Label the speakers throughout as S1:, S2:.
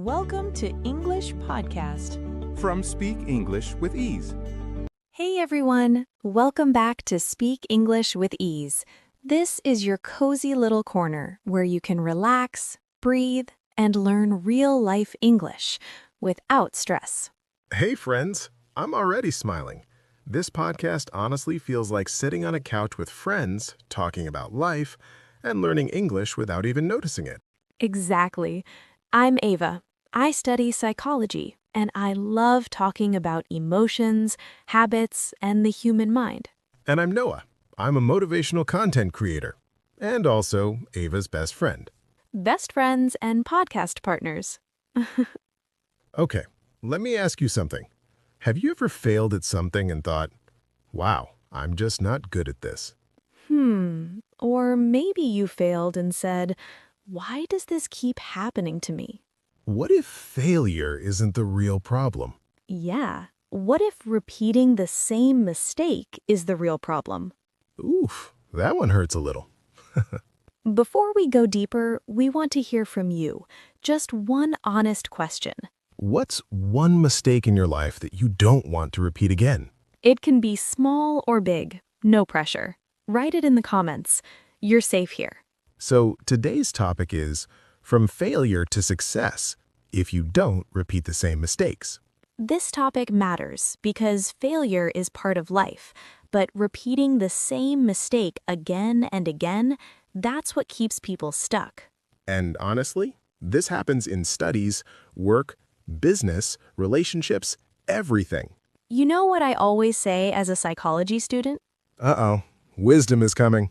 S1: Welcome to English Podcast
S2: from Speak English with Ease.
S1: Hey everyone, welcome back to Speak English with Ease. This is your cozy little corner where you can relax, breathe, and learn real-life English without stress.
S3: Hey friends, I'm already smiling. This podcast honestly feels like sitting on a couch with friends, talking about life, and learning English without even noticing it.
S1: Exactly. I'm Ava. I study psychology, and I love talking about emotions, habits, and the human mind.
S3: And I'm Noah. I'm a motivational content creator, and also Ava's best friend.
S1: Best friends and podcast partners.
S3: Okay, let me ask you something. Have you ever failed at something and thought, wow, I'm just not good at this?
S1: Or maybe you failed and said, why does this keep happening to me?
S3: What if failure isn't the real problem?
S1: Yeah. What if repeating the same mistake is the real problem?
S3: Oof, that one hurts a little.
S1: Before we go deeper, we want to hear from you. Just one honest question.
S3: What's one mistake in your life that you don't want to repeat again?
S1: It can be small or big. No pressure. Write it in the comments. You're safe here.
S3: So today's topic is from failure to success if you don't repeat the same mistakes.
S1: This topic matters because failure is part of life, but repeating the same mistake again and again, that's what keeps people stuck.
S3: And honestly, this happens in studies, work, business, relationships, everything.
S1: You know what I always say as a psychology student?
S3: Uh-oh, wisdom is coming.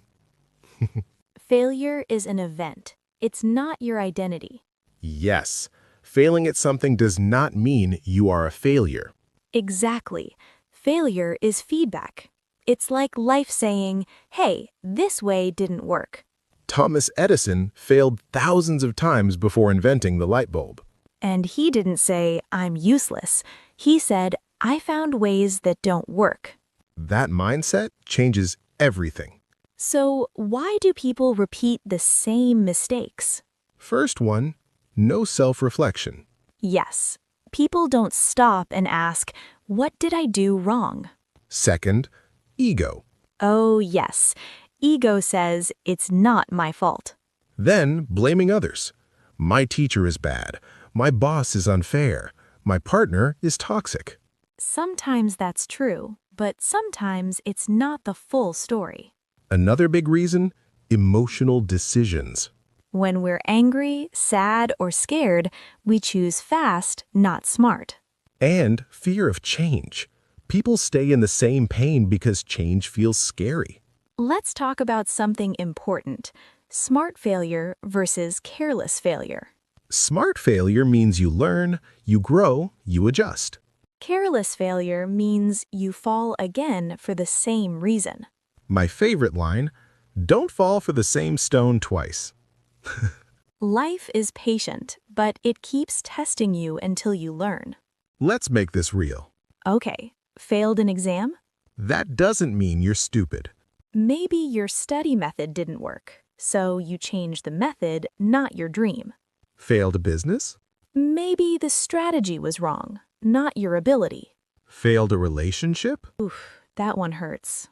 S1: Failure is an event. It's not your identity.
S3: Yes, failing at something does not mean you are a failure.
S1: Exactly. Failure is feedback. It's like life saying, hey, this way didn't work.
S3: Thomas Edison failed thousands of times before inventing the light bulb.
S1: And he didn't say, I'm useless. He said, I found ways that don't work.
S3: That mindset changes everything.
S1: So why do people repeat the same mistakes?
S3: First one, no self-reflection.
S1: Yes, people don't stop and ask, what did I do wrong?
S3: Second, ego.
S1: Oh, yes. Ego says, it's not my fault.
S3: Then blaming others. My teacher is bad. My boss is unfair. My partner is toxic.
S1: Sometimes that's true, but sometimes it's not the full story.
S3: Another big reason, emotional decisions.
S1: When we're angry, sad, or scared, we choose fast, not smart.
S3: And fear of change. People stay in the same pain because change feels scary.
S1: Let's talk about something important. Smart failure versus careless failure.
S3: Smart failure means you learn, you grow, you adjust.
S1: Careless failure means you fall again for the same reason.
S3: My favorite line, don't fall for the same stone twice.
S1: Life is patient, but it keeps testing you until you learn.
S3: Let's make this real.
S1: Okay, failed an exam?
S3: That doesn't mean you're stupid.
S1: Maybe your study method didn't work, so you changed the method, not your dream.
S3: Failed a business?
S1: Maybe the strategy was wrong, not your ability.
S3: Failed a relationship?
S1: Oof, that one hurts.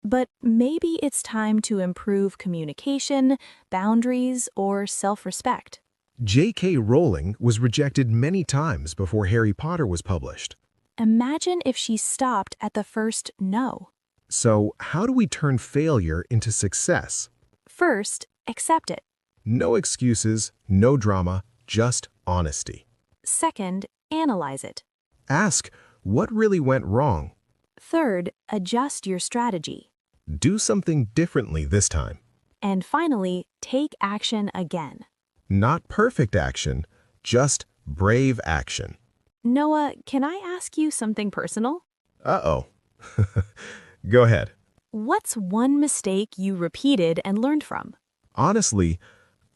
S1: But maybe it's time to improve communication, boundaries, or self-respect.
S3: J.K. Rowling was rejected many times before Harry Potter was published.
S1: Imagine if she stopped at the first no.
S3: So, how do we turn failure into success?
S1: First, accept it.
S3: No excuses, no drama, just honesty.
S1: Second, analyze it.
S3: Ask, what really went wrong?
S1: Third, adjust your strategy.
S3: Do something differently this time.
S1: And finally, take action again.
S3: Not perfect action, just brave action.
S1: Noah, can I ask you something personal?
S3: Uh-oh. Go ahead.
S1: What's one mistake you repeated and learned from?
S3: Honestly,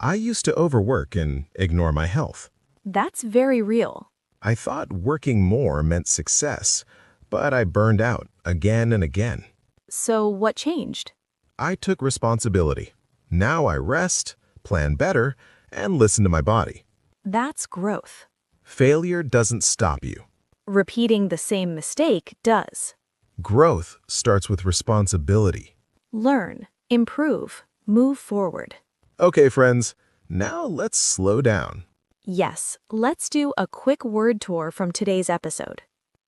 S3: I used to overwork and ignore my health.
S1: That's very real.
S3: I thought working more meant success, but I burned out again and again.
S1: So what changed?
S3: I took responsibility. Now I rest, plan better, and listen to my body.
S1: That's growth.
S3: Failure doesn't stop you.
S1: Repeating the same mistake does.
S3: Growth starts with responsibility.
S1: Learn, improve, move forward.
S3: Okay, friends, now let's slow down.
S1: Yes, let's do a quick word tour from today's episode.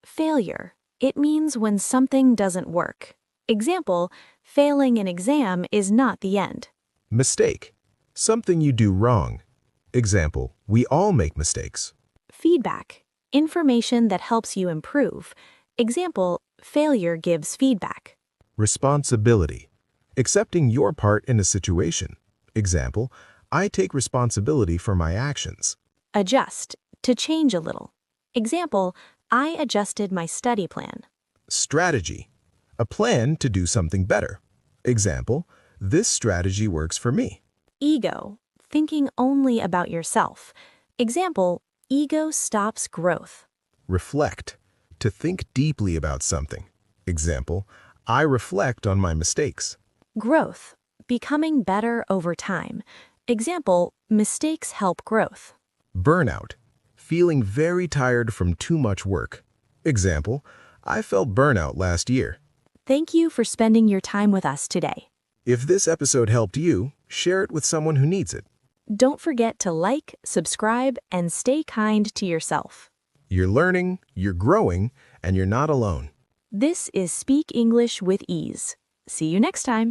S1: Failure. It means when something doesn't work. Example, failing an exam is not the end.
S3: Mistake. Something you do wrong. Example, we all make mistakes.
S1: Feedback. Information that helps you improve. Example, failure gives feedback.
S3: Responsibility. Accepting your part in a situation. Example, I take responsibility for my actions.
S1: Adjust. To change a little. Example, I adjusted my study plan.
S3: Strategy. A plan to do something better. Example, this strategy works for me.
S1: Ego. Thinking only about yourself. Example, ego stops growth.
S3: Reflect. To think deeply about something. Example, I reflect on my mistakes.
S1: Growth. Becoming better over time. Example, mistakes help growth.
S3: Burnout. Feeling very tired from too much work. Example, I felt burnout last year.
S1: Thank you for spending your time with us today.
S3: If this episode helped you, share it with someone who needs it.
S1: Don't forget to like, subscribe, and stay kind to yourself.
S3: You're learning, you're growing, and you're not alone.
S1: This is Speak English with Ease. See you next time.